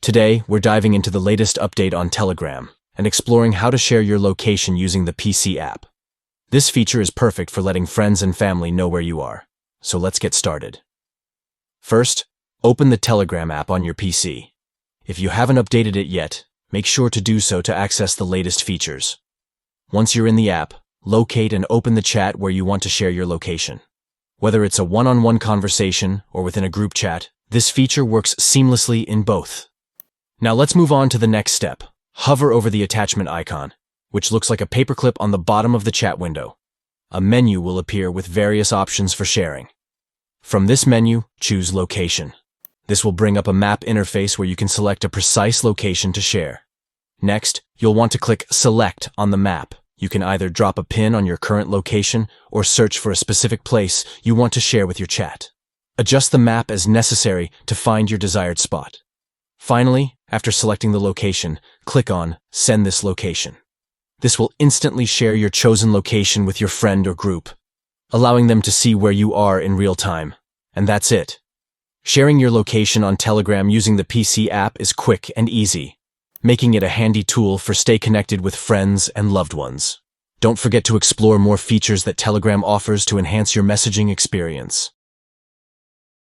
Today, we're diving into the latest update on Telegram and exploring how to share your location using the PC app. This feature is perfect for letting friends and family know where you are. So let's get started. First, open the Telegram app on your PC. If you haven't updated it yet, make sure to do so to access the latest features. Once you're in the app, locate and open the chat where you want to share your location. Whether it's a one-on-one conversation or within a group chat, this feature works seamlessly in both. Now let's move on to the next step. Hover over the attachment icon, which looks like a paperclip on the bottom of the chat window. A menu will appear with various options for sharing. From this menu, choose Location. This will bring up a map interface where you can select a precise location to share. Next, you'll want to click Select on the map. You can either drop a pin on your current location or search for a specific place you want to share with your chat. Adjust the map as necessary to find your desired spot. Finally, after selecting the location, click on Send this location. This will instantly share your chosen location with your friend or group, allowing them to see where you are in real time. And that's it. Sharing your location on Telegram using the PC app is quick and easy, making it a handy tool for stay connected with friends and loved ones. Don't forget to explore more features that Telegram offers to enhance your messaging experience.